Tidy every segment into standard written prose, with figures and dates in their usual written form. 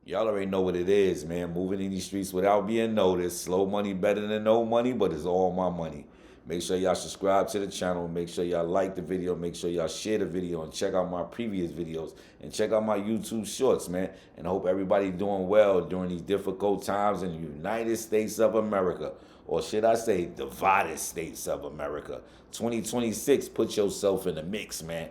Y'all already know what it is, man. Moving in these streets without being noticed. Slow money better than no money, but it's all my money. Make sure y'all subscribe to the channel. Make sure y'all like the video. Make sure y'all share the video and check out my previous videos. And check out my YouTube shorts, man. And I hope everybody doing well during these difficult times in the United States of America. Or should I say, divided states of America. 2026, put yourself in the mix, man.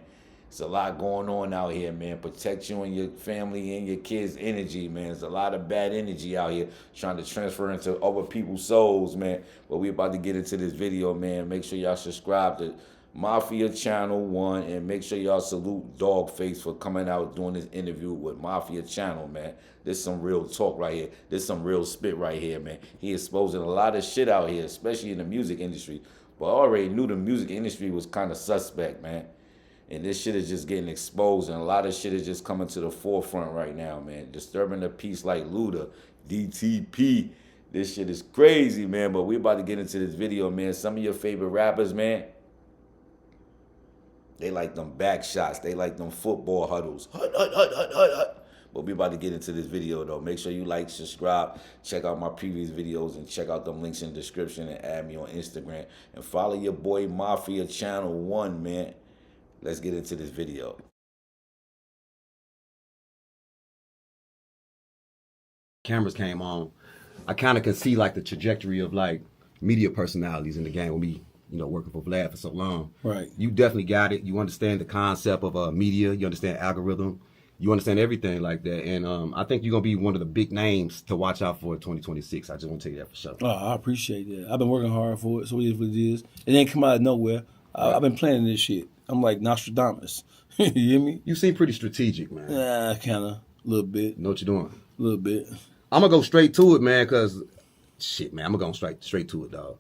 It's a lot going on out here, man. Protect you and your family and your kids' energy, man. There's a lot of bad energy out here trying to transfer into other people's souls, man. But we about to get into this video, man. Make sure y'all subscribe to Mafia Channel 1 and make sure y'all salute Dogface for coming out doing this interview with Mafia Channel, man. This some real talk right here. This some real spit right here, man. He exposing a lot of shit out here, especially in the music industry. But I already knew the music industry was kind of suspect, man. And this shit is just getting exposed, and a lot of shit is just coming to the forefront right now, man. Disturbing the peace like Luda, DTP. This shit is crazy, man. But we about to get into this video, man. Some of your favorite rappers, man, they like them back shots. They like them football huddles. Hut, hut, hut, hut, hut, hut. But we about to get into this video, though. Make sure you like, subscribe, check out my previous videos, and check out them links in the description, and add me on Instagram. And follow your boy Mafia Channel 1, man. Let's get into this video. Cameras came on, I kind of could see like the trajectory of like media personalities in the game with me, working for Vlad for so long. Right. You definitely got it. You understand the concept of media. You understand algorithm. You understand everything like that. And I think you're going to be one of the big names to watch out for in 2026. I just want to tell you that for sure. Oh, I appreciate that. I've been working hard for it, so it is what it is. It ain't come out of nowhere. I've been planning this shit. I'm like Nostradamus. You hear me? You seem pretty strategic, man. Yeah, kind of. A little bit. Know what you're doing? A little bit. I'm going to go straight to it, man, because, shit, man, I'm going to go straight to it, dog.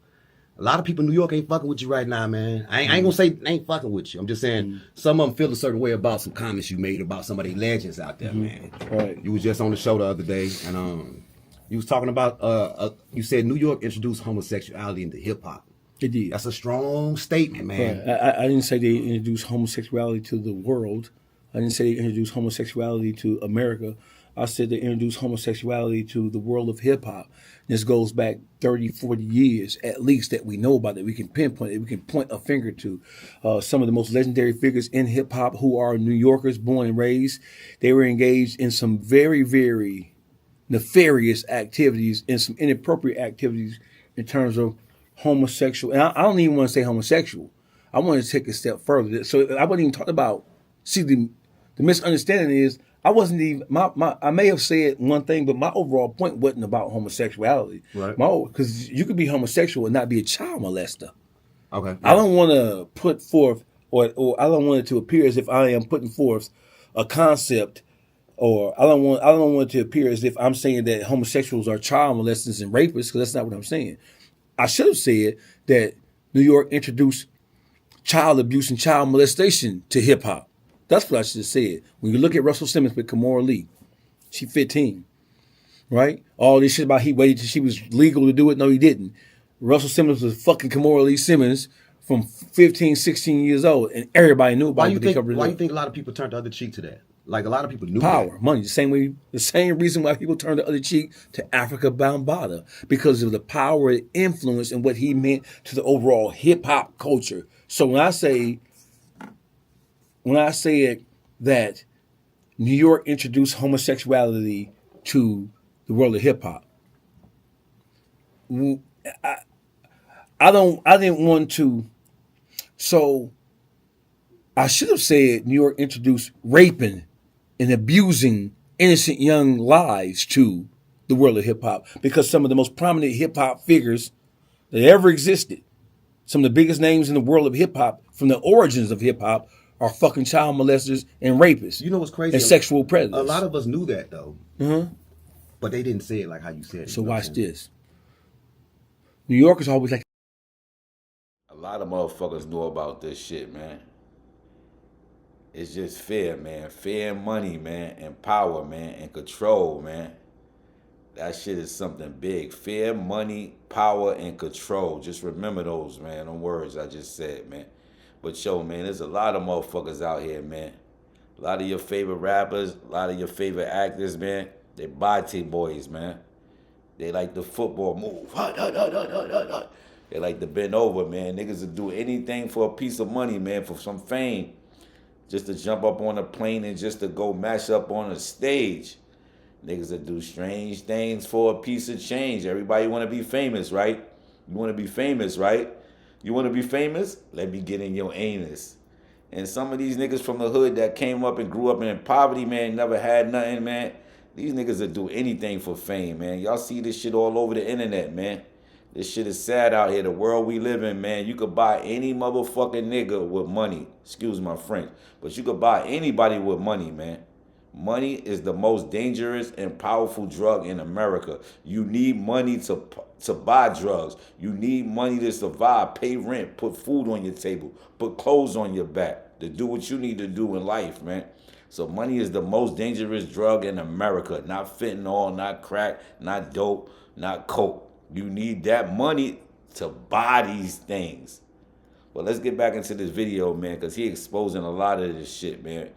A lot of people in New York ain't fucking with you right now, man. I ain't going to say they ain't fucking with you. I'm just saying some of them feel a certain way about some comments you made about some of the legends out there, man. Right. You was just on the show the other day, and you was talking about, you said New York introduced homosexuality into hip-hop. It did. That's a strong statement, man. Right. I didn't say they introduced homosexuality to the world. I didn't say they introduced homosexuality to America. I said they introduced homosexuality to the world of hip-hop. This goes back 30, 40 years at least that we know about it. We can pinpoint it. We can point a finger to some of the most legendary figures in hip-hop who are New Yorkers, born and raised. They were engaged in some very, very nefarious activities and some inappropriate activities in terms of homosexual. And I don't even want to say homosexual. I want to take a step further. So I wasn't even talking about, see, the misunderstanding is, I wasn't even, I may have said one thing, but my overall point wasn't about homosexuality. Right. Because you could be homosexual and not be a child molester. Okay. I don't want to put forth, or I don't want it to appear as if I am putting forth a concept, or I don't want it to appear as if I'm saying that homosexuals are child molesters and rapists, because that's not what I'm saying. I should have said that New York introduced child abuse and child molestation to hip hop. That's what I should have said. When you look at Russell Simmons with Kimora Lee, she 15, right? All this shit about he waited till she was legal to do it. No, he didn't. Russell Simmons was fucking Kimora Lee Simmons from 15, 16 years old, and everybody knew about it. Why you think a lot of people turned the other cheek to that? Like a lot of people knew power, that. money. The same reason why people turned the other cheek to Africa Bambaataa, because of the power and influence and what he meant to the overall hip hop culture. So when I said that New York introduced homosexuality to the world of hip hop, I didn't want to. So I should have said New York introduced raping and abusing innocent young lives to the world of hip hop, because some of the most prominent hip hop figures that ever existed, some of the biggest names in the world of hip hop from the origins of hip hop, are fucking child molesters and rapists. You know what's crazy? And sexual predators. A lot of us knew that though. Mm-hmm. But they didn't say it like how you said it. So watch this. New Yorkers always like. A lot of motherfuckers know about this shit, man. It's just fear, man. Fear and money, man. And power, man. And control, man. That shit is something big. Fear, money, power, and control. Just remember those, man. Them words I just said, man. But yo, man, there's a lot of motherfuckers out here, man. A lot of your favorite rappers, a lot of your favorite actors, man. They body boys, man. They like the football move. They like to bend over, man. Niggas will do anything for a piece of money, man, for some fame. Just to jump up on a plane and just to go mash up on a stage. Niggas will do strange things for a piece of change. Everybody want to be famous, right? You want to be famous, right? You want to be famous? Let me get in your anus. And some of these niggas from the hood that came up and grew up in poverty, man, never had nothing, man. These niggas will do anything for fame, man. Y'all see this shit all over the internet, man. This shit is sad out here. The world we live in, man. You could buy any motherfucking nigga with money. Excuse my French. But you could buy anybody with money, man. Money is the most dangerous and powerful drug in America. You need money to buy drugs. You need money to survive, pay rent, put food on your table, put clothes on your back, to do what you need to do in life, man. So money is the most dangerous drug in America. Not fentanyl, not crack, not dope, not coke. You need that money to buy these things. Well, let's get back into this video, man, because he exposing a lot of this shit, man.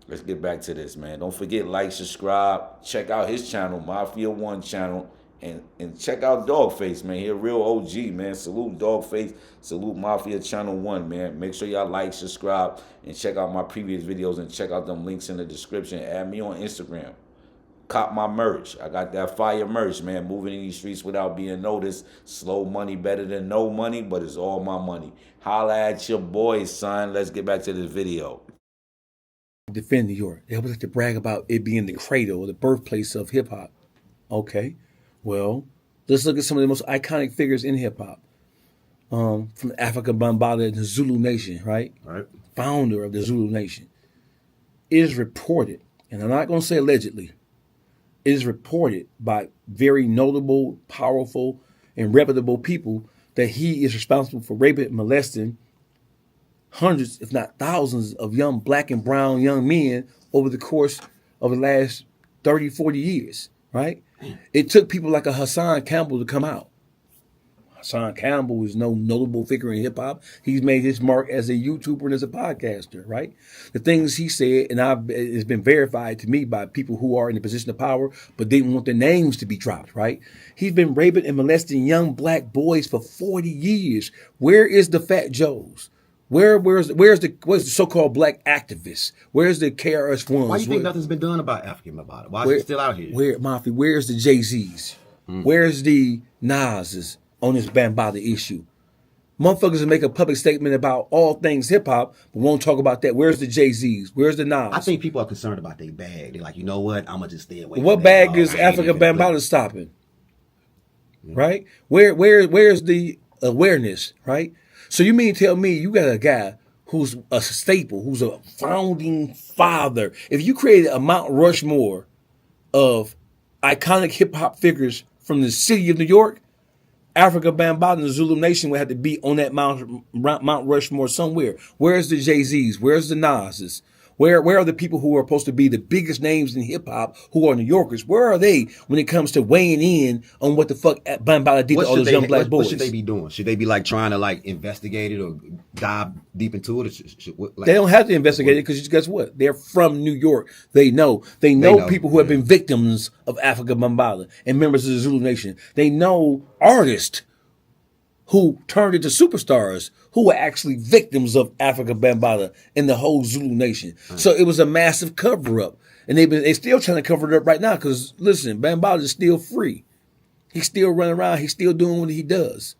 Let's get back to this, man. Don't forget, like, subscribe. Check out his channel, Mafia 1 channel. And check out Dogface, man. He a real OG, man. Salute Dogface. Salute Mafia Channel 1, man. Make sure y'all like, subscribe, and check out my previous videos and check out them links in the description. Add me on Instagram. Cop my merch. I got that fire merch, man. Moving in these streets without being noticed. Slow money better than no money, but it's all my money. Holla at your boys, son. Let's get back to this video. Defend New York. They always like to brag about it being the cradle, the birthplace of hip hop. Okay, well, let's look at some of the most iconic figures in hip hop. From Africa Bambaataa, the Zulu Nation, right? Right. Founder of the Zulu Nation. It is reported, and I'm not going to say allegedly, it is reported by very notable, powerful, and reputable people that he is responsible for raping and molesting hundreds, if not thousands, of young black and brown young men over the course of the last 30, 40 years, right? It took people like a Hassan Campbell to come out. Hassan Campbell is no notable figure in hip hop. He's made his mark as a YouTuber and as a podcaster, right? The things he said, and it's been verified to me by people who are in a position of power, but didn't want their names to be dropped, right? He's been raping and molesting young black boys for 40 years. Where is the Fat Joes? Where's the so-called black activists? Where's the KRS Ones? Why do you think nothing's been done about African about it? Why is it still out here? Where's the Jay-Z's? Where's the Nas's on this Bambaataa issue? Motherfuckers will make a public statement about all things hip hop, but won't talk about that. Where's the Jay-Z's? Where's the Nas? I think people are concerned about their bag. They're like, you know what? I'm gonna just stay away. What from bag that, is Africa Bambaataa stopping? Right? Where's the awareness? Right? So you mean tell me you got a guy who's a staple, who's a founding father. If you created a Mount Rushmore of iconic hip hop figures from the city of New York, Africa Bambaataa and the Zulu Nation would have to be on that Mount Rushmore somewhere. Where's the Jay-Z's? Where's the Nas's? Where are the people who are supposed to be the biggest names in hip hop who are New Yorkers? Where are they when it comes to weighing in on what the fuck Bambaataa did to all those young black boys? What should they be doing? Should they be like trying to like investigate it or dive deep into it? They don't have to investigate it because guess what? They're from New York. They know people who have been victims of Africa Bambaataa and members of the Zulu Nation. They know artists who turned into superstars who were actually victims of Africa Bambaataa and the whole Zulu Nation. So it was a massive cover-up. And they're still trying to cover it up right now because, listen, Bambaataa is still free. He's still running around. He's still doing what he does.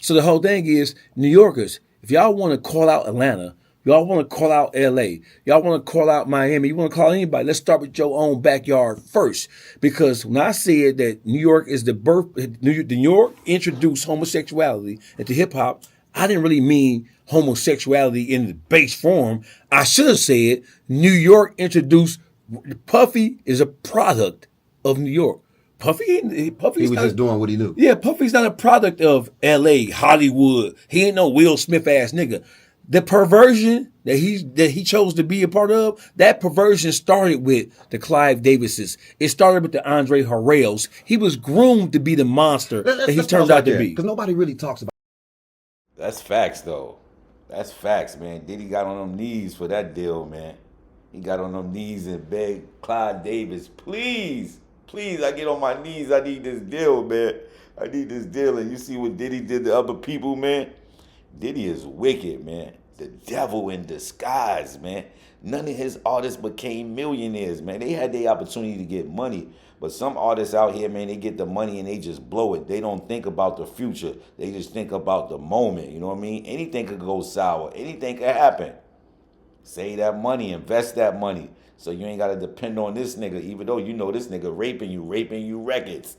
So the whole thing is, New Yorkers, if y'all want to call out Atlanta, y'all want to call out L.A., y'all want to call out Miami, you want to call anybody, let's start with your own backyard first. Because when I said that New York is New York introduced homosexuality into hip-hop, I didn't really mean homosexuality in the base form. I should have said New York introduced, Puffy is a product of New York. Puffy was just doing what he knew. Yeah, Puffy's not a product of L.A., Hollywood. He ain't no Will Smith ass nigga. The perversion that he chose to be a part of, that perversion started with the Clive Davises. It started with the Andre Harrells. He was groomed to be the monster that he turns out to be. Because nobody really talks about. That's facts, though. That's facts, man. Diddy got on them knees for that deal, man. He got on them knees and begged Clyde Davis, please, please, I get on my knees. I need this deal, man. I need this deal. And you see what Diddy did to other people, man? Diddy is wicked, man. The devil in disguise, man. None of his artists became millionaires, man. They had the opportunity to get money. But some artists out here, man, they get the money and they just blow it. They don't think about the future. They just think about the moment. You know what I mean? Anything could go sour. Anything could happen. Save that money, invest that money. So you ain't gotta depend on this nigga, even though you know this nigga raping you records.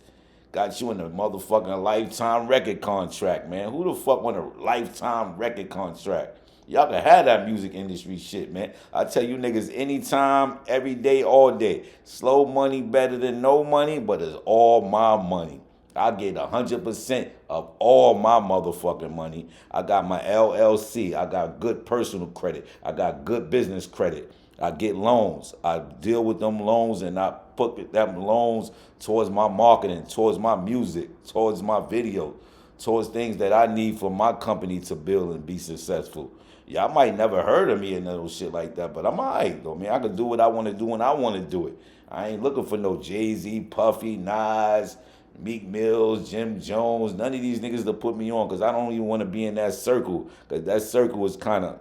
Got you in a motherfucking lifetime record contract, man. Who the fuck want a lifetime record contract? Y'all can have that music industry shit, man. I tell you niggas anytime, every day, all day. Slow money better than no money, but it's all my money. I get 100% of all my motherfucking money. I got my LLC. I got good personal credit. I got good business credit. I get loans. I deal with them loans and I put them loans towards my marketing, towards my music, towards my video, towards things that I need for my company to build and be successful. Y'all might never heard of me and no shit like that, but I'm alright though, man. I can do what I want to do when I want to do it. I ain't looking for no Jay-Z, Puffy, Nas, Meek Mills, Jim Jones, none of these niggas to put me on because I don't even want to be in that circle because that circle is kind of,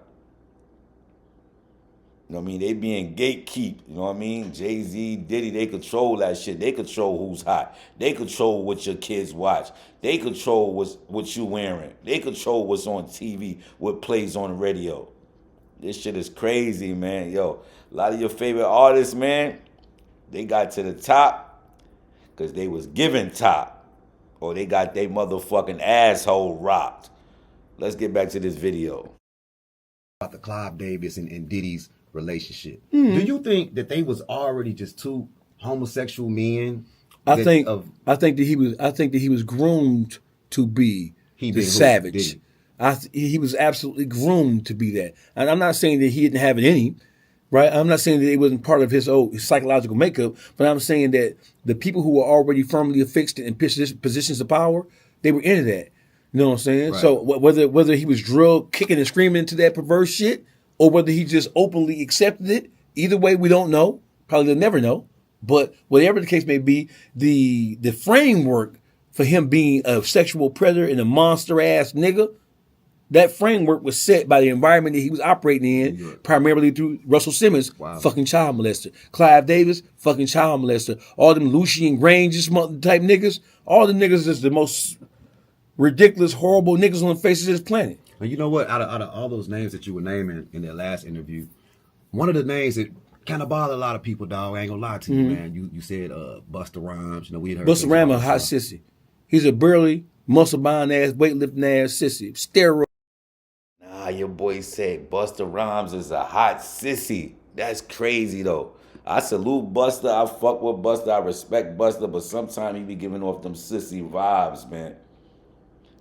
you know what I mean? They being gatekeep, you know what I mean? Jay-Z, Diddy, they control that shit. They control who's hot. They control what your kids watch. They control what you wearing. They control what's on TV, what plays on the radio. This shit is crazy, man. Yo, a lot of your favorite artists, man, they got to the top because they was given top. Or they got their motherfucking asshole rocked. Let's get back to this video. About the Clive Davis and Diddy's relationship. Do you think that they was already just two homosexual men? I think that he was groomed to be the savage. He was absolutely groomed to be that. And I'm not saying that he didn't have it in him, right? I'm not saying that it wasn't part of his psychological makeup, but I'm saying that the people who were already firmly affixed in positions of power, they were into that. You know what I'm saying? Right. So whether he was drug kicking and screaming into that perverse shit, or whether he just openly accepted it, either way we don't know. Probably they'll never know. But whatever the case may be, the framework for him being a sexual predator and a monster ass nigga, that framework was set by the environment that he was operating in, primarily through Russell Simmons, fucking child molester. Clive Davis, fucking child molester. All them Lucian Grange type niggas, all the niggas is the most ridiculous, horrible niggas on the face of this planet. And you know what? Out of all those names that you were naming in that last interview, one of the names that kind of bothered a lot of people, dog. I ain't gonna lie to you, man. You said Busta Rhymes. You know, we had heard Busta Rhymes a hot sissy. He's a burly, muscle-bound ass, weightlifting ass sissy. Steroid. Nah, your boy said Busta Rhymes is a hot sissy. That's crazy though. I salute Busta. I fuck with Busta. I respect Busta, but sometimes he be giving off them sissy vibes, man.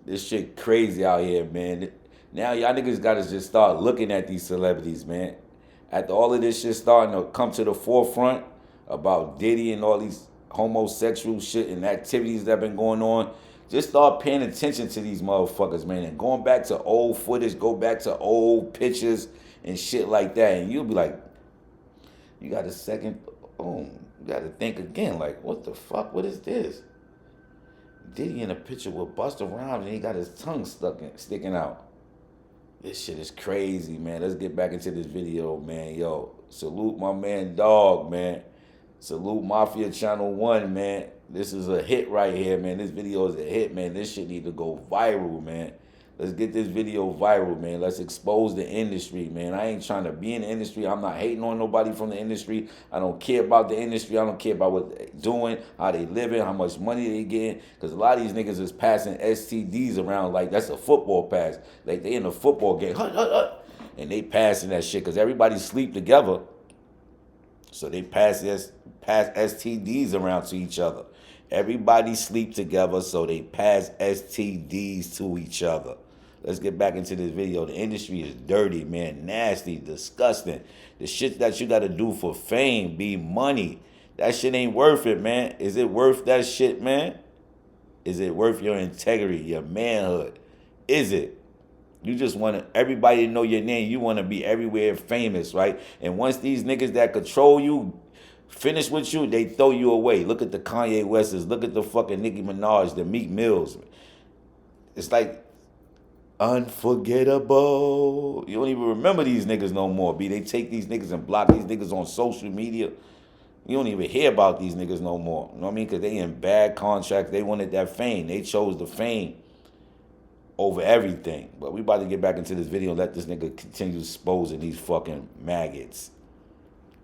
This shit crazy out here, man. Now y'all niggas gotta just start looking at these celebrities, man. After all of this shit starting to come to the forefront about Diddy and all these homosexual shit and activities that been going on, just start paying attention to these motherfuckers, man. And going back to old footage, go back to old pictures and shit like that. And you'll be like, you got a second, you gotta think again, like, what the fuck, what is this? Diddy in a picture with Busta Rhymes and he got his tongue sticking out. This shit is crazy, man. Let's get back into this video, man. Yo, salute my man Dog, man. Salute Mafia Channel 1, man. This is a hit right here, man. This video is a hit, man. This shit need to go viral, man. Let's get this video viral, man. Let's expose the industry, man. I ain't trying to be in the industry. I'm not hating on nobody from the industry. I don't care about the industry. I don't care about what they're doing, how they living, how much money they getting. Because a lot of these niggas is passing STDs around like that's a football pass. Like they in a football game. And they passing that shit because everybody sleep together. So they pass STDs around to each other. Everybody sleep together, so they pass STDs to each other. Let's get back into this video. The industry is dirty, man. Nasty, disgusting. The shit that you got to do for fame be money. That shit ain't worth it, man. Is it worth that shit, man? Is it worth your integrity, your manhood? Is it? You just want everybody to know your name. You want to be everywhere famous, right? And once these niggas that control you finish with you, they throw you away. Look at the Kanye Wests. Look at the fucking Nicki Minaj, the Meek Mills. It's like unforgettable. You don't even remember these niggas no more, B. They take these niggas and block these niggas on social media. You don't even hear about these niggas no more. You know what I mean? Because they in bad contracts. They wanted that fame. They chose the fame over everything. But we about to get back into this video and let this nigga continue exposing these fucking maggots.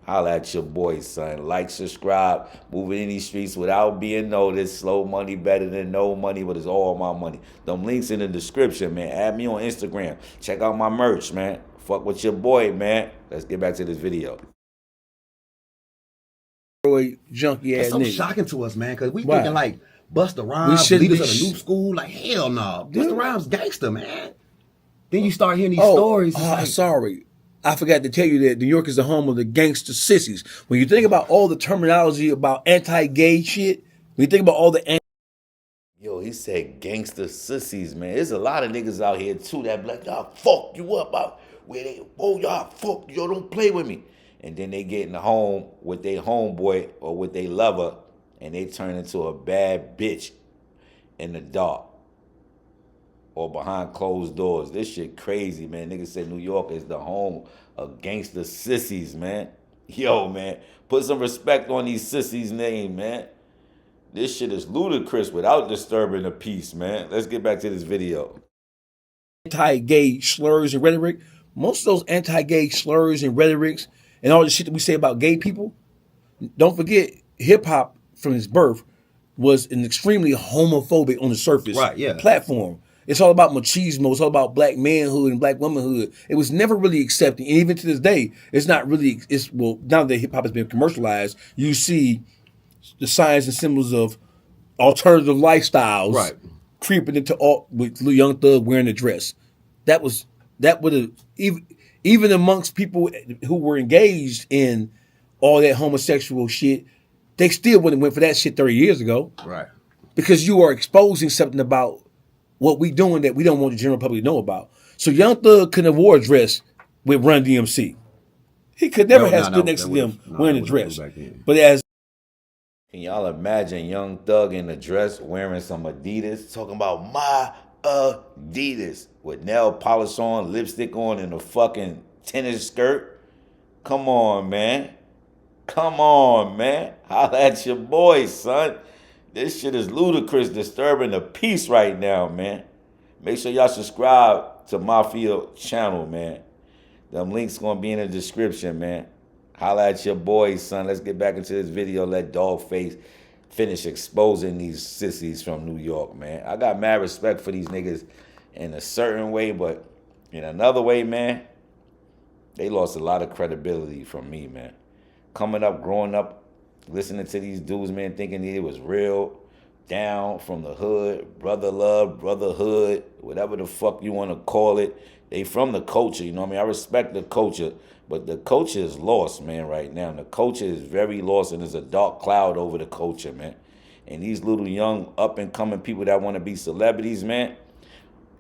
Holla at your boy, son. Like, subscribe. Moving in these streets without being noticed. Slow money better than no money, but it's all my money. Them links in the description, man. Add me on Instagram. Check out my merch, man. Fuck with your boy, man. Let's get back to this video. Junkie It's ass so nigga. shocking to us, man, because we Why? thinking like Busta Rhymes, shouldn't leaders be of the new school. Like, hell no. Dude. Busta Rhymes gangster, man. Then you start hearing these stories. It's like, Sorry. I forgot to tell you that New York is the home of the gangster sissies. When you think about all the terminology about anti-gay shit, when you think about all the Yo, he said gangster sissies, man. There's a lot of niggas out here, too, that be like, y'all fuck you up out where they, oh, y'all fuck, yo, don't play with me. And then they get in the home with their homeboy or with their lover, and they turn into a bad bitch in the dark or behind closed doors. This shit crazy, man. Niggas said New York is the home of gangster sissies, man. Yo, man, put some respect on these sissies' name, man. This shit is ludicrous without disturbing the peace, man. Let's get back to this video. anti-gay slurs and rhetoric, most of those anti-gay slurs and rhetorics and all the shit that we say about gay people, don't forget, hip-hop from its birth was an extremely homophobic on the surface Right, yeah. platform. It's all about machismo. It's all about black manhood and black womanhood. It was never really accepted. And even to this day, it's not really, well, now that hip-hop has been commercialized, you see the signs and symbols of alternative lifestyles Right. creeping into all with Lil Young Thug wearing a dress. That would have even amongst people who were engaged in all that homosexual shit, they still wouldn't went for that shit 30 years ago. right. Because you are exposing something about what we doing that we don't want the general public to know about. So Young Thug couldn't have wore a dress with Run DMC. He could never have stood next to them wearing a dress. But as Can y'all imagine Young Thug in a dress wearing some Adidas, talking about my Adidas with nail polish on, lipstick on, and a fucking tennis skirt? Come on, man. Come on, man. Holla at your boy, son. This shit is ludicrous, disturbing the peace right now, man. Make sure y'all subscribe to Mafia channel, man. Them links gonna be in the description, man. Holla at your boy, son. Let's get back into this video. Let Dogface finish exposing these sissies from New York, man. I got mad respect for these niggas in a certain way, but in another way, man, they lost a lot of credibility from me, man. Coming up, growing up, listening to these dudes, man, thinking it was real, down from the hood, brother love, brotherhood, whatever the fuck you want to call it. They from the culture, you know what I mean? I respect the culture, but the culture is lost, man, right now. The culture is very lost, and there's a dark cloud over the culture, man. And these little young up-and-coming people that want to be celebrities, man,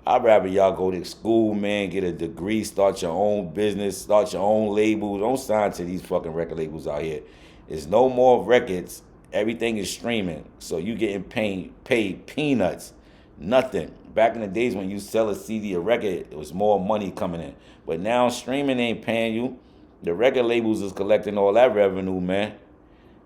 I'd rather y'all go to school, man, get a degree, start your own business, start your own label. Don't sign to these fucking record labels out here. There's no more records. Everything is streaming. So you getting paid peanuts. Nothing. Back in the days when you sell a CD, a record, it was more money coming in. But now streaming ain't paying you. The record labels is collecting all that revenue, man.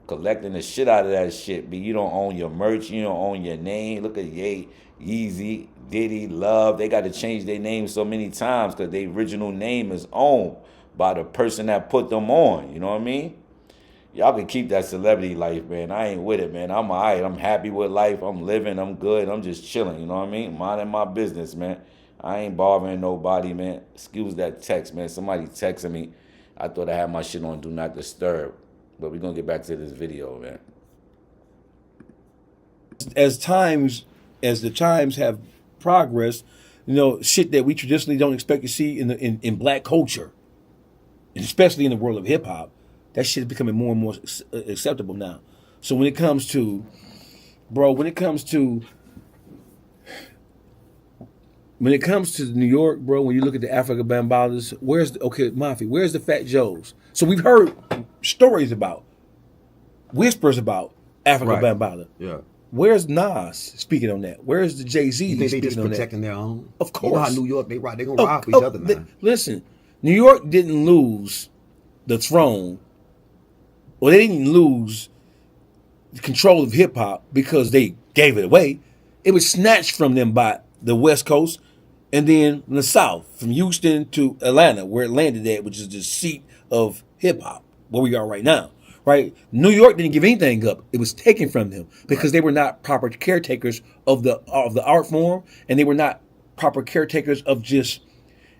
Collecting the shit out of that shit. But you don't own your merch. You don't own your name. Look at Ye, Yeezy, Diddy, Love. They got to change their name so many times because their original name is owned by the person that put them on. You know what I mean? Y'all can keep that celebrity life, man. I ain't with it, man. I'm all right. I'm happy with life. I'm living. I'm good. I'm just chilling. You know what I mean? Minding my business, man. I ain't bothering nobody, man. Excuse that text, man. Somebody texting me. I thought I had my shit on Do Not Disturb. But we're going to get back to this video, man. as the times have progressed, you know, shit that we traditionally don't expect to see in black culture, and especially in the world of hip hop, that shit is becoming more and more acceptable now. So when it comes to when it comes to New York, bro, when you look at the Africa Bambalas, where's the Fat Joes? So we've heard stories about, whispers about Africa Right. Bambala. Yeah. Where's Nas speaking on that? Where's the Jay-Z You think they speaking just on that? protecting their own? Of You know how course. New York, they gonna ride for each other, man. Listen, New York didn't lose the throne, or they didn't lose the control of hip hop because they gave it away. It was snatched from them by the West Coast, and then the South, from Houston to Atlanta, where it landed at, which is the seat of hip hop, where we are right now. Right? New York didn't give anything up. It was taken from them because they were not proper caretakers of the art form, and they were not proper caretakers of just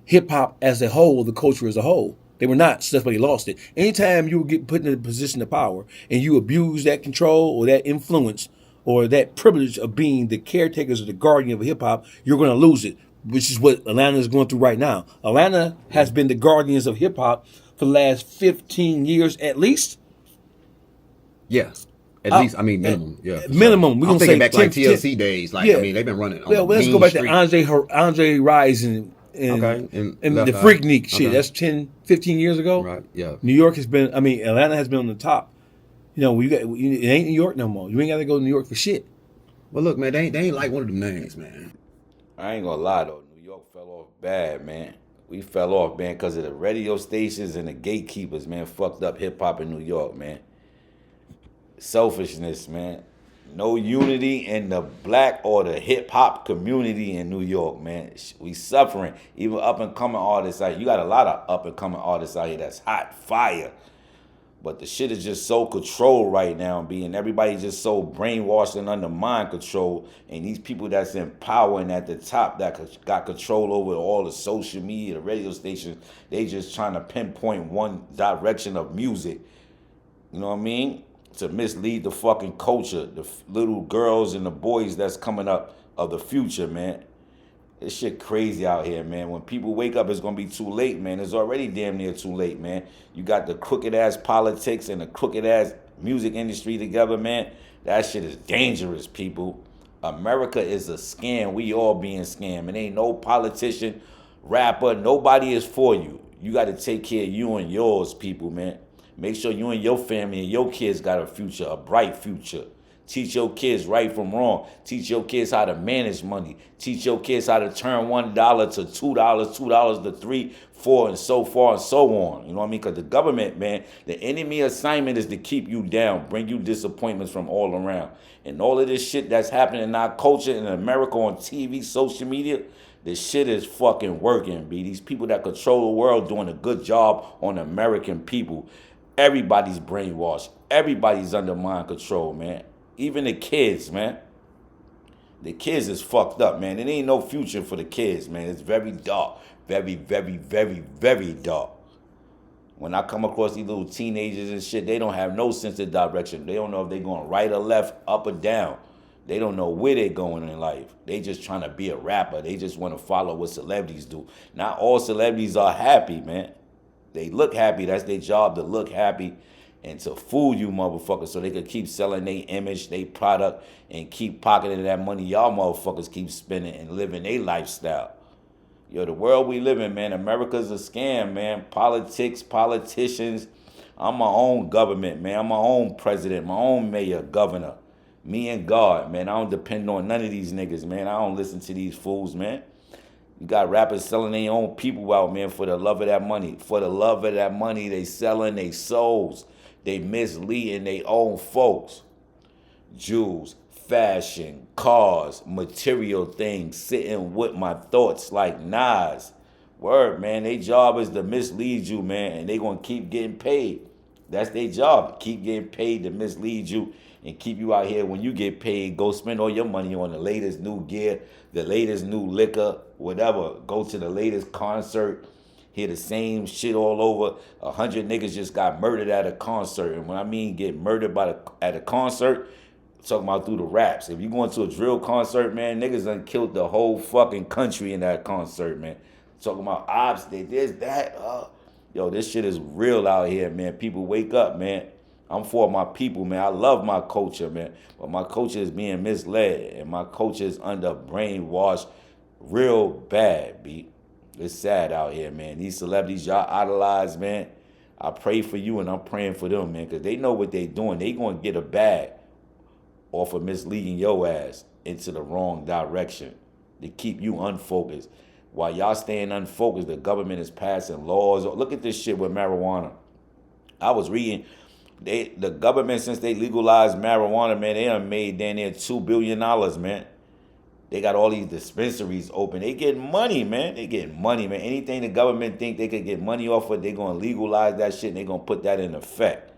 hip hop as a whole, the culture as a whole. They were not, so that's why they lost it. Anytime you get put in a position of power and you abuse that control or that influence or that privilege of being the caretakers or the guardian of hip hop, you're going to lose it, which is what Atlanta is going through right now. Atlanta has been the guardians of hip hop for the last 15 years at least. Yeah. At least, I mean, minimum. Yeah. Minimum. We're I'm going to thinking say back 10, like TLC days. Like, I mean, they've been running on well, let's Main go back Street. to Andre Rise and Left the Eye. Freaknik shit. Okay. That's 10, 15 years ago. Right, yeah. New York has been, Atlanta has been on the top. You know, it ain't New York no more. You ain't got to go to New York for shit. Well, look, man, they ain't like one of them names, man. I ain't gonna lie though, New York fell off bad, man. We fell off, man, because of the radio stations and the gatekeepers, man, fucked up hip hop in New York, man. Selfishness, man. No unity in the black or the hip hop community in New York, man. We suffering. Even up and coming artists out here. You got a lot of up and coming artists out here that's hot fire. But the shit is just so controlled right now, being everybody just so brainwashed and under mind control. And these people that's in power and at the top that got control over all the social media, the radio stations, they just trying to pinpoint one direction of music. You know what I mean? To mislead the fucking culture, the little girls and the boys that's coming up of the future, man. This shit crazy out here, man. When people wake up, it's gonna be too late, man. It's already damn near too late, man. You got the crooked ass politics and the crooked ass music industry together, man. That shit is dangerous, people. America is a scam. We all being scammed. It ain't no politician, rapper, nobody is for you. You got to take care of you and yours, people, man. Make sure you and your family and your kids got a future, a bright future. Teach your kids right from wrong. Teach your kids how to manage money. Teach your kids how to turn $1 to $2, $2 to 3, 4, and so far and so on. You know what I mean? Because the government, man, the enemy assignment is to keep you down, bring you disappointments from all around. And all of this shit that's happening in our culture in America on TV, social media, this shit is fucking working, B. These people that control the world doing a good job on the American people. Everybody's brainwashed. Everybody's under mind control, man. Even the kids, man. The kids is fucked up, man. It ain't no future for the kids, man. It's very dark. Very, very, very, very dark. When I come across these little teenagers and shit, they don't have no sense of direction. They don't know if they're going right or left, up or down. They don't know where they're going in life. They just trying to be a rapper. They just want to follow what celebrities do. Not all celebrities are happy, man. They look happy. That's their job, to look happy and to fool you motherfuckers so they could keep selling their image, their product, and keep pocketing that money y'all motherfuckers keep spending and living their lifestyle. Yo, the world we live in, man, America's a scam, man. Politics, politicians. I'm my own government, man. I'm my own president, my own mayor, governor. Me and God, man. I don't depend on none of these niggas, man. I don't listen to these fools, man. You got rappers selling their own people out, man, for the love of that money. For the love of that money, they selling their souls. They misleading their own folks. Jewels, fashion, cars, material things, sitting with my thoughts like Nas. Word, man, their job is to mislead you, man, and they gonna keep getting paid. That's their job, keep getting paid to mislead you and keep you out here. When you get paid, go spend all your money on the latest new gear, the latest new liquor, whatever. Go to the latest concert, hear the same shit all over. 100 niggas just got murdered at a concert. And when I mean get murdered at a concert, talking about through the raps. If you going to a drill concert, man, niggas done killed the whole fucking country in that concert, man. Talking about ops, they this, that. Yo, this shit is real out here, man. People wake up, man. I'm for my people, man. I love my culture, man. But my culture is being misled, and my culture is under brainwashed real bad, B. It's sad out here, man. These celebrities y'all idolize, man. I pray for you and I'm praying for them, man, because they know what they doing. They gonna get a bag off of misleading your ass into the wrong direction to keep you unfocused. While y'all staying unfocused, the government is passing laws. Look at this shit with marijuana. I was reading, the government, since they legalized marijuana, man, they done made damn near $2 billion, man. They got all these dispensaries open. They get money, man. They get money, man. Anything the government think they could get money off of, they gonna legalize that shit and they gonna put that in effect.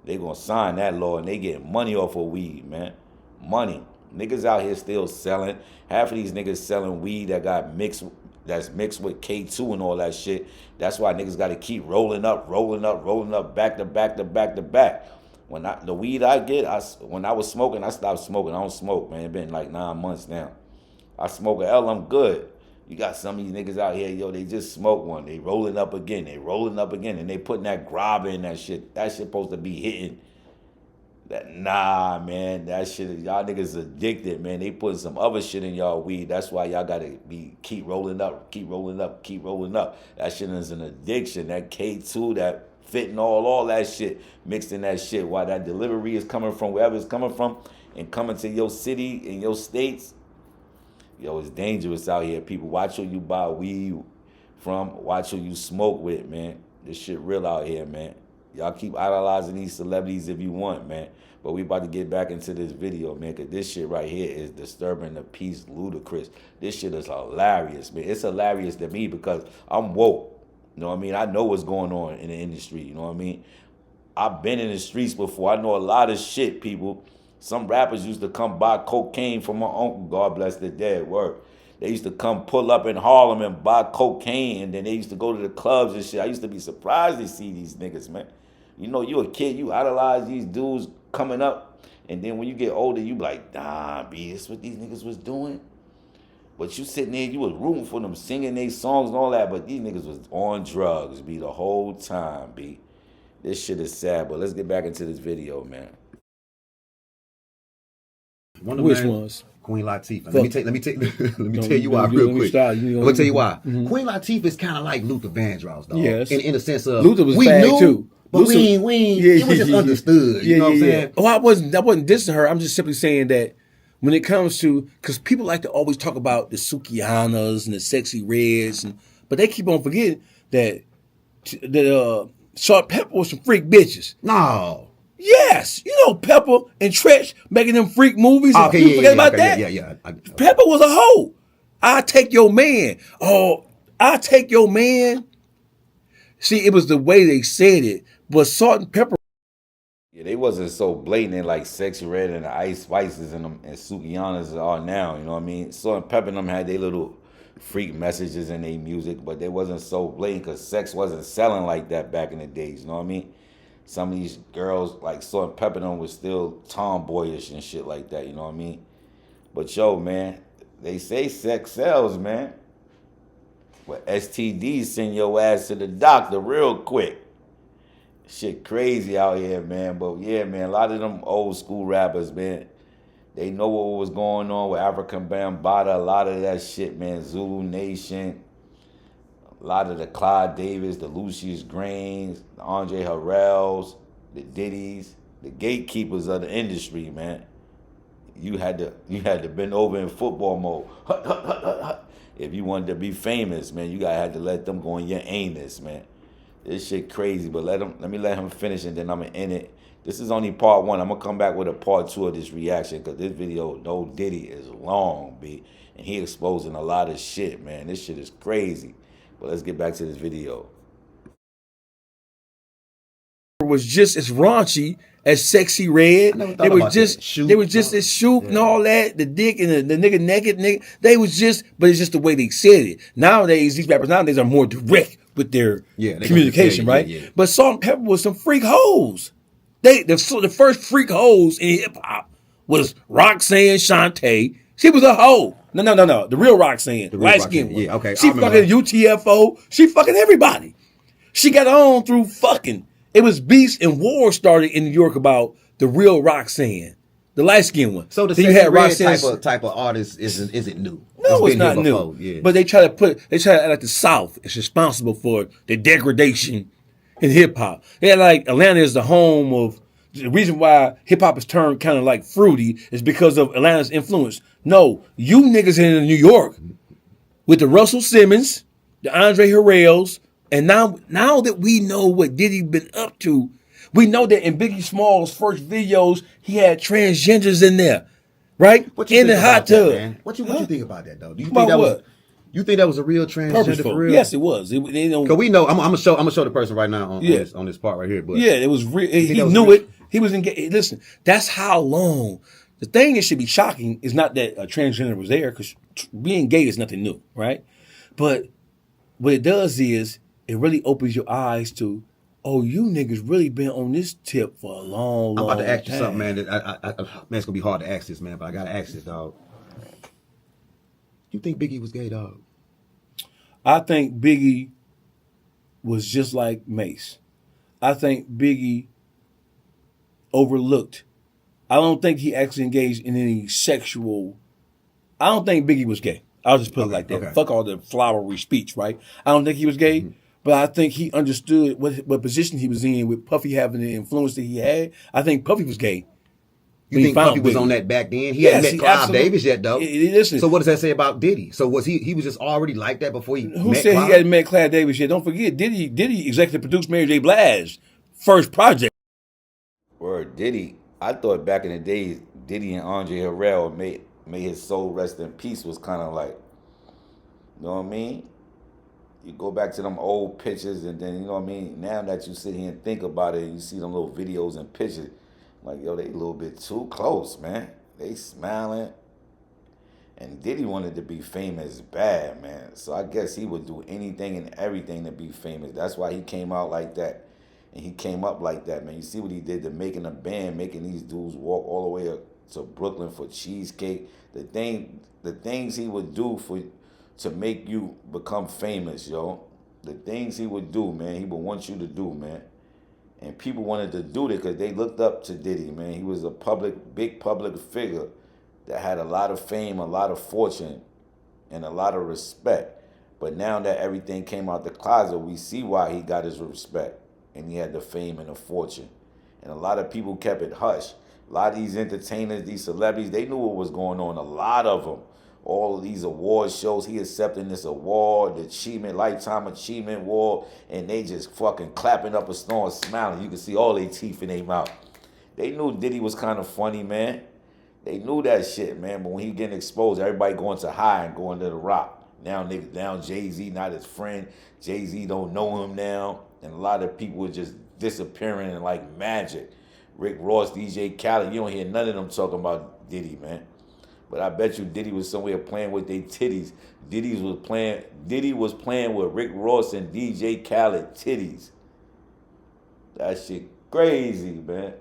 They gonna sign that law and they get money off of weed, man. Money. Niggas out here still selling. Half of these niggas selling weed that's mixed with K2 and all that shit. That's why niggas gotta keep rolling up, back to back to back to back. The weed I get, when I was smoking, I stopped smoking. I don't smoke, man. It's been like 9 months now. I smoke a L, I'm good. You got some of these niggas out here, yo, they just smoke one. They rolling up again, and they putting that grab in that shit. That shit supposed to be hitting. Nah, man, that shit, y'all niggas addicted, man. They putting some other shit in y'all weed. That's why y'all gotta keep rolling up. That shit is an addiction. That K2, that fentanyl, all that shit mixed in that shit. While that delivery is coming from wherever it's coming from and coming to your city and your states, yo, it's dangerous out here. People, watch who you buy weed from. Watch who you smoke with, man. This shit real out here, man. Y'all keep idolizing these celebrities if you want, man. But we about to get back into this video, man, because this shit right here is disturbing the peace, ludicrous. This shit is hilarious, man. It's hilarious to me because I'm woke. You know what I mean? I know what's going on in the industry, you know what I mean? I've been in the streets before. I know a lot of shit, people. Some rappers used to come buy cocaine from my uncle, God bless the dead, word. They used to come pull up in Harlem and buy cocaine, and then they used to go to the clubs and shit. I used to be surprised to see these niggas, man. You know, you a kid, you idolize these dudes coming up, and then when you get older, you be like, nah, B, this what these niggas was doing? But you sitting there, you was rooting for them, singing their songs and all that, but these niggas was on drugs, B, the whole time, B. This shit is sad, but let's get back into this video, man. Which ones? Queen Latifah. Let me tell you why real quick. I'm gonna tell you why. Queen Latifah is kind of like Luther Vandross, dog. Yes. In a sense of Luther was fag too. But Luther, we ain't, it was just understood. You know what I'm saying? Oh, I wasn't dissing her. I'm just simply saying that when it comes to, because people like to always talk about the Sukianas and the Sexy Reds, but they keep on forgetting that Salt Pepper was some freak bitches. No. Yes, you know Pepper and Tretch making them freak movies. And Okay, forget about that. Yeah. Pepper was a hoe. I take your man. Oh, I take your man. See, it was the way they said it, but Salt and Pepper. Yeah, they wasn't so blatant like Sexy Red and the Ice Spices and them and Sukianas are now. You know what I mean? Salt and Pepper and them had their little freak messages in their music, but they wasn't so blatant because sex wasn't selling like that back in the days. You know what I mean? Some of these girls, like Salt and Pepper, them was still tomboyish and shit like that, you know what I mean? But yo, man, they say sex sells, man. But STDs send your ass to the doctor real quick. Shit crazy out here, man. But yeah, man, a lot of them old school rappers, man, they know what was going on with African Bambaataa, a lot of that shit, man. Zulu Nation. A lot of the Clyde Davis, the Lucius Grains, the Andre Harrells, the Diddies, the gatekeepers of the industry, man. You had to bend over in football mode. If you wanted to be famous, man, you had to let them go in your anus, man. This shit crazy, but let me let him finish and then I'm gonna end it. This is only part one. I'm gonna come back with a part two of this reaction because this video, no Diddy, is long, B. And he exposing a lot of shit, man. This shit is crazy. But let's get back to this video. Was just as raunchy as Sexy Red. They was just as shoot and all that. The dick and the nigga naked nigga. They was just, but it's just the way they said it. Nowadays, these rappers are more direct with their communication, right? Yeah. But Salt and Pepper was some freak hoes. The first freak hoes in hip hop was Roxanne Shante. She was a hoe. No. The real Roxanne. Light skin one. Yeah, okay. She fucking UTFO. She fucking everybody. She got on through fucking. It was beefs and war started in New York about the real Roxanne. The light skinned one. So the then you sexy had red Roxanne. type of artist isn't new. No, it's been not here new. before, yeah. But they try to act like the South is responsible for the degradation in hip hop. They're like Atlanta is the home of the reason why hip hop is turned kind of like fruity is because of Atlanta's influence. No, you niggas in New York with the Russell Simmons, the Andre Harrells, and now that we know what Diddy been up to, we know that in Biggie Smalls' first videos he had transgenders in there, right? What you In think the hot about that, tub. man? What you think about that though? Do you About think that was what? you think that was a real transgender Purposeful. for real? Yes, it was. They don't. Cause we know I'm gonna show the person right now Yeah. on this part right here. But Yeah, it was real. He that was knew real? it. He was engaged. Listen, that's how long. The thing that should be shocking is not that a transgender was there, because being gay is nothing new, right? But what it does is it really opens your eyes to, oh, you niggas really been on this tip for a long, I'm long about to ask you time. something, man. That man, it's gonna be hard to ask this, man, but I gotta ask this, dog. You think Biggie was gay, dog? I think Biggie was just like Mace. I think Biggie overlooked. I don't think he actually engaged in any sexual. I don't think Biggie was gay. I'll just put it like that. Okay. Fuck all the flowery speech, right? I don't think he was gay, but I think he understood what position he was in with Puffy having the influence that he had. I think Puffy was gay. You think Puffy was on that back then? He hadn't met Clive Davis yet, though. Listen, so what does that say about Diddy? So was he was just already like that before he who met said Clive? he hadn't met Clive Davis yet? Don't forget, Diddy executive produced Mary J. Blige's first project. Word, Diddy. I thought back in the days, Diddy and Andre Harrell made his soul rest in peace was kind of like, you know what I mean? You go back to them old pictures, and then, you know what I mean? Now that you sit here and think about it, and you see them little videos and pictures, like, yo, they a little bit too close, man. They smiling. And Diddy wanted to be famous bad, man. So I guess he would do anything and everything to be famous. That's why he came out like that. And he came up like that, man. You see what he did to making a band, making these dudes walk all the way up to Brooklyn for cheesecake. The things he would do to make you become famous, yo. The things he would do, man, he would want you to do, man. And people wanted to do that because they looked up to Diddy, man. He was a big public figure that had a lot of fame, a lot of fortune, and a lot of respect. But now that everything came out the closet, we see why he got his respect. And he had the fame and the fortune. And a lot of people kept it hush. A lot of these entertainers, these celebrities, they knew what was going on. A lot of them. All of these award shows, he accepting this award, the Lifetime Achievement Award, and they just fucking clapping up a storm, smiling. You can see all their teeth in their mouth. They knew Diddy was kind of funny, man. They knew that shit, man. But when he getting exposed, everybody going to high and going to the rock. Now Jay-Z not his friend. Jay-Z don't know him now. And a lot of people were just disappearing like magic. Rick Ross, DJ Khaled, you don't hear none of them talking about Diddy, man. But I bet you Diddy was somewhere playing with their titties. Diddy was playing with Rick Ross and DJ Khaled titties. That shit crazy, man.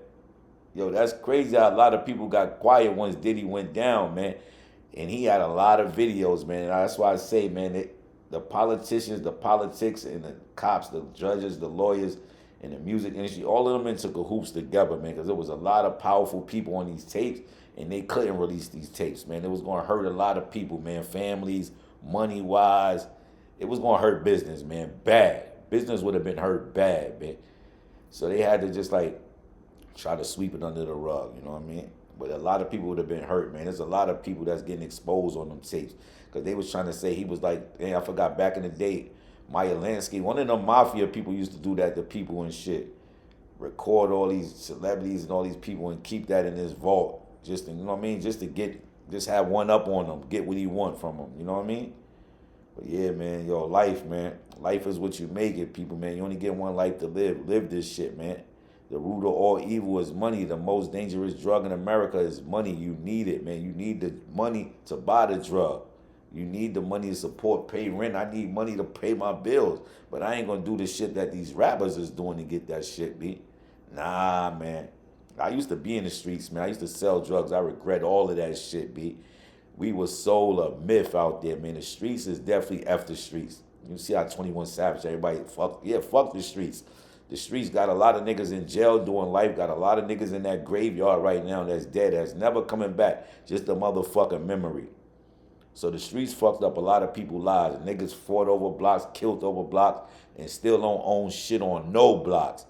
Yo, that's crazy how a lot of people got quiet once Diddy went down, man. And he had a lot of videos, man. And that's why I say, man, the politicians, the politics, and the cops, the judges, the lawyers, and the music industry, all of them into cahoots together, man, because there was a lot of powerful people on these tapes, and they couldn't release these tapes, man. It was going to hurt a lot of people, man, families, money-wise. It was going to hurt business, man, bad. Business would have been hurt bad, man. So they had to just, like, try to sweep it under the rug, you know what I mean? But a lot of people would have been hurt, man. There's a lot of people that's getting exposed on them tapes, because they was trying to say he was like, I forgot back in the day, Meyer Lansky, one of them mafia people used to do that to people and shit. Record all these celebrities and all these people and keep that in his vault. Just to, you know what I mean? Just have one up on them. Get what he want from them. You know what I mean? But yeah, man, yo, life, man. Life is what you make it, people, man. You only get one life to live. Live this shit, man. The root of all evil is money. The most dangerous drug in America is money. You need it, man. You need the money to buy the drug. You need the money to support, pay rent. I need money to pay my bills. But I ain't going to do the shit that these rappers is doing to get that shit, B. Nah, man. I used to be in the streets, man. I used to sell drugs. I regret all of that shit, B. We was sold a myth out there, man. The streets is definitely F the streets. You see how 21 Savage, everybody, fuck the streets. The streets got a lot of niggas in jail doing life, got a lot of niggas in that graveyard right now that's dead, that's never coming back. Just a motherfucking memory. So the streets fucked up a lot of people's lives. Niggas fought over blocks, killed over blocks, and still don't own shit on no blocks.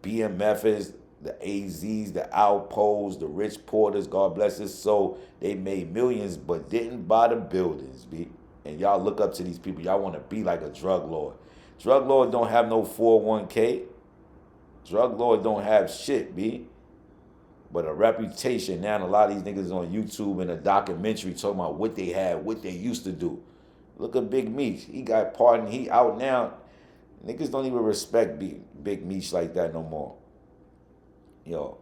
BMFs, the AZs, the Alpos, the Rich Porters, God bless his soul, they made millions but didn't buy the buildings, B. And y'all look up to these people. Y'all want to be like a drug lord. Drug lord don't have no 401k. Drug lord don't have shit, B. But a reputation. Now a lot of these niggas on YouTube and a documentary talking about what they had, what they used to do. Look at Big Meech. He got pardoned. He out now. Niggas don't even respect Big Meech like that no more. Yo,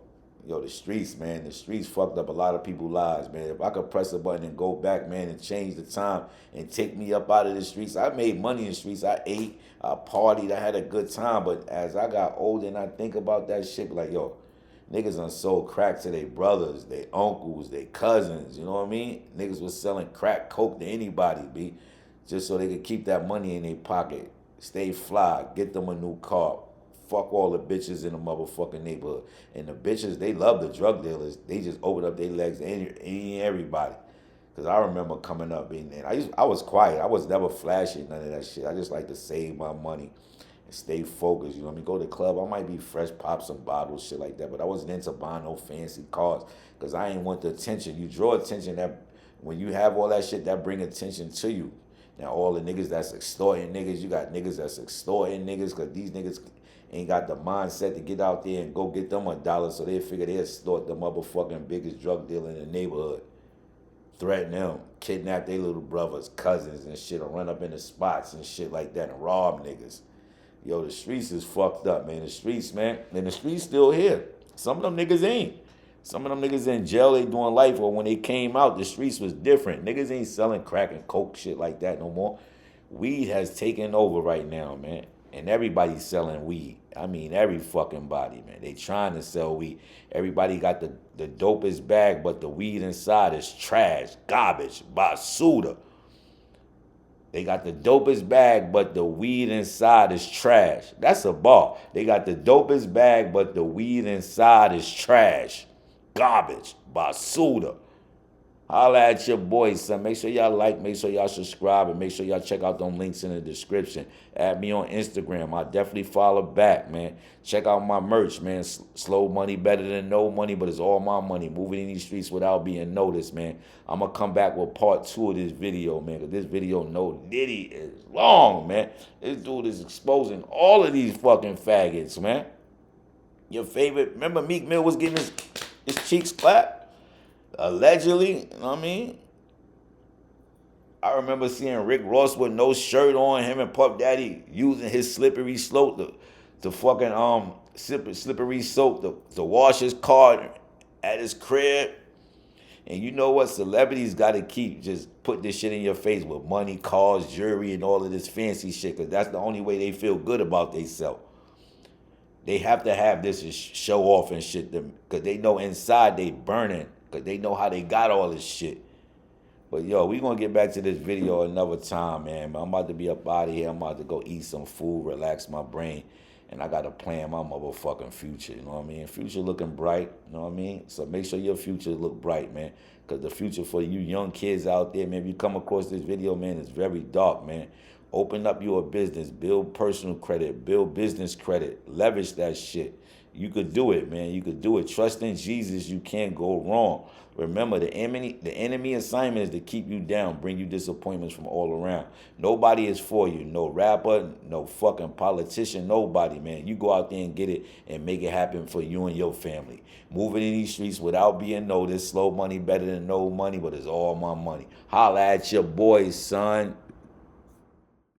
the streets, man. The streets fucked up a lot of people's lives, man. If I could press a button and go back, man, and change the time and take me up out of the streets, I made money in the streets. I ate, I partied, I had a good time. But as I got older and I think about that shit, like, yo, niggas done sold crack to their brothers, their uncles, their cousins, you know what I mean? Niggas was selling crack coke to anybody, B, just so they could keep that money in their pocket. Stay fly, get them a new car. Fuck all the bitches in the motherfucking neighborhood. And the bitches, they love the drug dealers. They just open up their legs to everybody. Because I remember coming up being there. I was quiet. I was never flashy, none of that shit. I just like to save my money and stay focused. You know what I mean? Go to the club. I might be fresh, pop some bottles, shit like that. But I wasn't into buying no fancy cars. Because I ain't want the attention. You draw attention. That when you have all that shit, that bring attention to you. Now all the niggas that's extorting niggas, you got niggas that's extorting niggas because these niggas ain't got the mindset to get out there and go get them $1, so they figure they'll extort the motherfucking biggest drug dealer in the neighborhood. Threaten them, kidnap their little brothers, cousins and shit, or run up in the spots and shit like that and rob niggas. Yo, the streets is fucked up, man. The streets, man. And the streets still here. Some of them niggas ain't. Some of them niggas in jail, they doing life, or when they came out, the streets was different. Niggas ain't selling crack and coke shit like that no more. Weed has taken over right now, man. And everybody's selling weed. I mean, every fucking body, man. They trying to sell weed. Everybody got the dopest bag, but the weed inside is trash, garbage, basura. They got the dopest bag, but the weed inside is trash. That's a bar. They got the dopest bag, but the weed inside is trash, garbage, basura. Holla at your boys, son. Make sure y'all like, make sure y'all subscribe, and make sure y'all check out them links in the description. Add me on Instagram. I'll definitely follow back, man. Check out my merch, man. Slow money better than no money, but it's all my money. Moving in these streets without being noticed, man. I'm going to come back with part 2 of this video, man, because this video, no nitty, is long, man. This dude is exposing all of these fucking faggots, man. Your favorite, remember Meek Mill was getting his cheeks clapped? Allegedly, you know what I mean? I remember seeing Rick Ross with no shirt on, him and Puff Daddy using his slippery slope to fucking slippery soap to wash his car at his crib. And you know what? Celebrities got to keep just putting this shit in your face with money, cars, jewelry, and all of this fancy shit, because that's the only way they feel good about themselves. They have to have this to show off and shit, because they know inside they burning. Because they know how they got all this shit. But, yo, we going to get back to this video another time, man. I'm about to be up out of here. I'm about to go eat some food, relax my brain. And I got to plan my motherfucking future, you know what I mean? Future looking bright, you know what I mean? So make sure your future look bright, man. Because the future for you young kids out there, man, if you come across this video, man, it's very dark, man. Open up your business. Build personal credit. Build business credit. Leverage that shit. You could do it, man. You could do it. Trust in Jesus. You can't go wrong. Remember, the enemy assignment is to keep you down, bring you disappointments from all around. Nobody is for you. No rapper, no fucking politician, nobody, man. You go out there and get it and make it happen for you and your family. Moving in these streets without being noticed. Slow money better than no money, but it's all my money. Holla at your boys, son.